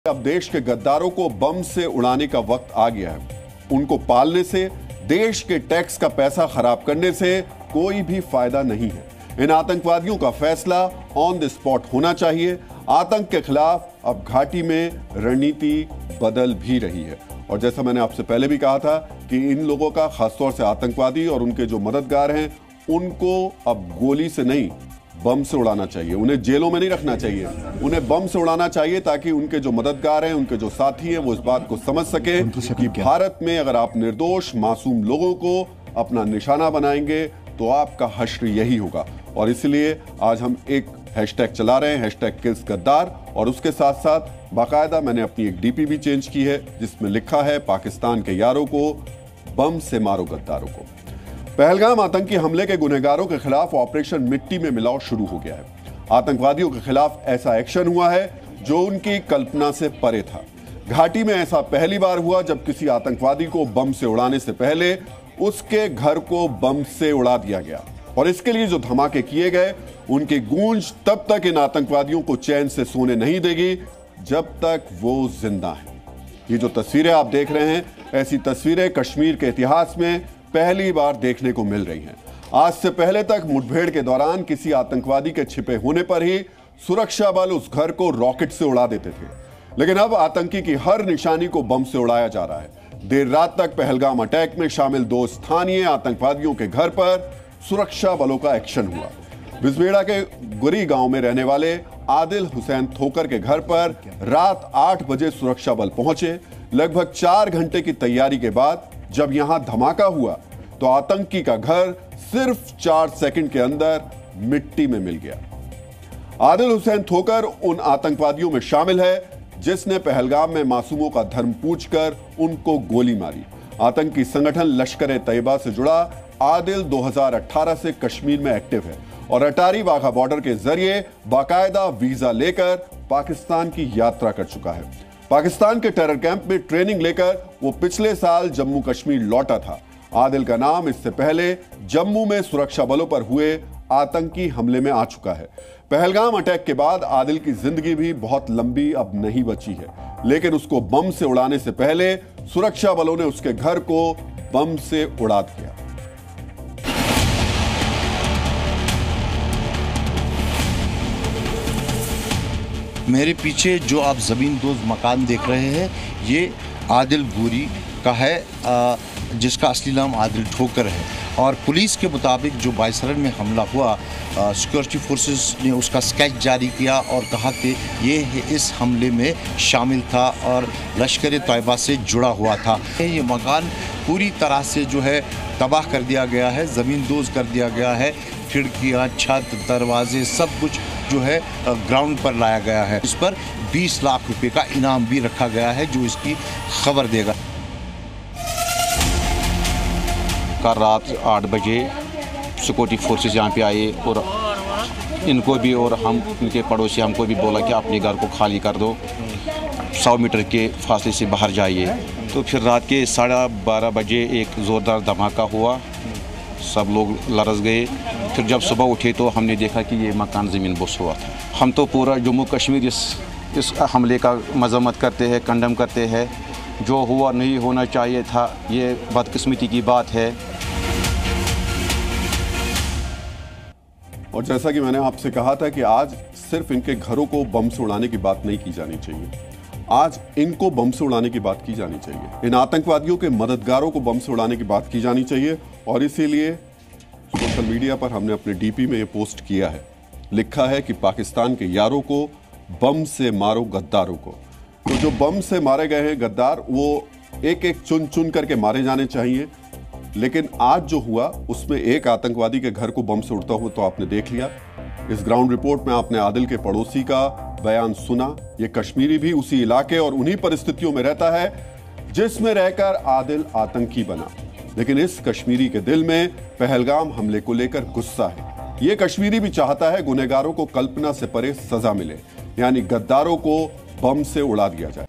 अब देश के गद्दारों को बम से उड़ाने का वक्त आ गया है। उनको पालने से, देश के टैक्स का पैसा खराब करने से कोई भी फायदा नहीं है। इन आतंकवादियों का फैसला ऑन द स्पॉट होना चाहिए। आतंक के खिलाफ अब घाटी में रणनीति बदल भी रही है। और जैसा मैंने आपसे पहले भी कहा था कि इन लोगों का, खासतौर से आतंकवादी और उनके जो मददगार हैं, उनको अब गोली से नहीं, बम से उड़ाना चाहिए। उन्हें जेलों में नहीं रखना चाहिए, उन्हें बम से उड़ाना चाहिए, ताकि उनके जो मददगार हैं, उनके जो साथी हैं, वो इस बात को समझ सके कि भारत में अगर आप निर्दोष मासूम लोगों को अपना निशाना बनाएंगे तो आपका हश्र यही होगा। और इसलिए आज हम एक हैशटैग चला रहे हैं, #KillsGaddar, और उसके साथ साथ बाकायदा मैंने अपनी एक डीपी भी चेंज की है जिसमें लिखा है, पाकिस्तान के यारों को बम से मारो गद्दारों को। पहलगाम आतंकी हमले के गुनहगारों के खिलाफ ऑपरेशन मिट्टी में मिलाओ शुरू हो गया है। आतंकवादियों के खिलाफ ऐसा एक्शन हुआ है जो उनकी कल्पना से परे था। घाटी में ऐसा पहली बार हुआ जब किसी आतंकवादी को बम से उड़ाने से पहले उसके घर को बम से उड़ा दिया गया। और इसके लिए जो धमाके किए गए, उनकी गूंज तब तक इन आतंकवादियों को चैन से सोने नहीं देगी जब तक वो जिंदा हैं। ये जो तस्वीरें आप देख रहे हैं, ऐसी तस्वीरें कश्मीर के इतिहास में पहली बार देखने को मिल रही हैं। आज से पहले तक मुठभेड़ के दौरान किसी आतंकवादी के छिपे होने पर ही सुरक्षा बल उस घर को रॉकेट से उड़ा देते थे, लेकिन अब आतंकी की हर निशानी को बम से उड़ाया जा रहा है। देर रात तक पहलगाम अटैक में शामिल 2 स्थानीय आतंकवादियों के घर पर सुरक्षा बलों का एक्शन हुआ। बिजबेड़ा के गुरी गांव में रहने वाले आदिल हुसैन थोकर के घर पर रात 8 बजे सुरक्षा बल पहुंचे। लगभग 4 घंटे की तैयारी के बाद जब यहां धमाका हुआ तो आतंकी का घर सिर्फ 4 सेकंड के अंदर मिट्टी में मिल गया। आदिल हुसैन थोकर उन आतंकवादियों में शामिल है जिसने पहलगाम में मासूमों का धर्म पूछकर उनको गोली मारी। आतंकी संगठन लश्कर-ए-तैयबा से जुड़ा आदिल 2018 से कश्मीर में एक्टिव है और अटारी वाघा बॉर्डर के जरिए बाकायदा वीजा लेकर पाकिस्तान की यात्रा कर चुका है। पाकिस्तान के टेरर कैंप में ट्रेनिंग लेकर वो पिछले साल जम्मू कश्मीर लौटा था। आदिल का नाम इससे पहले जम्मू में सुरक्षा बलों पर हुए आतंकी हमले में आ चुका है। पहलगाम अटैक के बाद आदिल की जिंदगी भी बहुत लंबी अब नहीं बची है, लेकिन उसको बम से उड़ाने से पहले सुरक्षा बलों ने उसके घर को बम से उड़ा दिया। मेरे पीछे जो आप ज़मींदोज़ मकान देख रहे हैं, ये आदिल गोरी का है, जिसका असली नाम आदिल ठोकर है। और पुलिस के मुताबिक जो बाइसरन में हमला हुआ, सिक्योरिटी फोर्सेस ने उसका स्केच जारी किया और कहा कि ये इस हमले में शामिल था और लश्कर-ए-तैयबा से जुड़ा हुआ था। ये मकान पूरी तरह से जो है तबाह कर दिया गया है, ज़मींदोज़ कर दिया गया है। खिड़कियाँ, छत, दरवाजे, सब कुछ जो है ग्राउंड पर लाया गया है। इस पर 20 लाख रुपए का इनाम भी रखा गया है जो इसकी खबर देगा। कल रात 8 बजे सिक्योरिटी फोर्सेस यहाँ पे आए और इनको भी और हम इनके पड़ोसी हमको भी बोला कि अपने घर को खाली कर दो, 100 मीटर के फासले से बाहर जाइए। तो फिर रात के 12:30 बजे एक ज़ोरदार धमाका हुआ, सब लोग लरस गए। फिर जब सुबह उठे तो हमने देखा कि ये मकान ज़मीन बोस हुआ था। हम तो पूरा जम्मू कश्मीर इस हमले का मजम्मत करते हैं, कंडम करते हैं। जो हुआ नहीं होना चाहिए था, ये बदकिस्मती की बात है। और जैसा कि मैंने आपसे कहा था कि आज सिर्फ इनके घरों को बम से उड़ाने की बात नहीं की जानी चाहिए, आज इनको बम से उड़ाने की बात की जानी चाहिए। इन आतंकवादियों के मददगारों को बम से उड़ाने की बात की जानी चाहिए। और इसीलिए सोशल मीडिया पर हमने अपने डीपी में ये पोस्ट किया है, लिखा है कि पाकिस्तान के यारों को बम से मारो गद्दारों को। तो जो बम से मारे गए हैं गद्दार, वो एक एक चुन चुन करके मारे जाने चाहिए। लेकिन आज जो हुआ उसमें एक आतंकवादी के घर को बम से उड़ता हुआ तो आपने देख लिया। इस ग्राउंड रिपोर्ट में आपने आदिल के पड़ोसी का बयान सुना। ये कश्मीरी भी उसी इलाके और उन्हीं परिस्थितियों में रहता है जिसमें रहकर आदिल आतंकी बना। लेकिन इस कश्मीरी के दिल में पहलगाम हमले को लेकर गुस्सा है। ये कश्मीरी भी चाहता है गुनहगारों को कल्पना से परे सजा मिले, यानी गद्दारों को बम से उड़ा दिया जाए।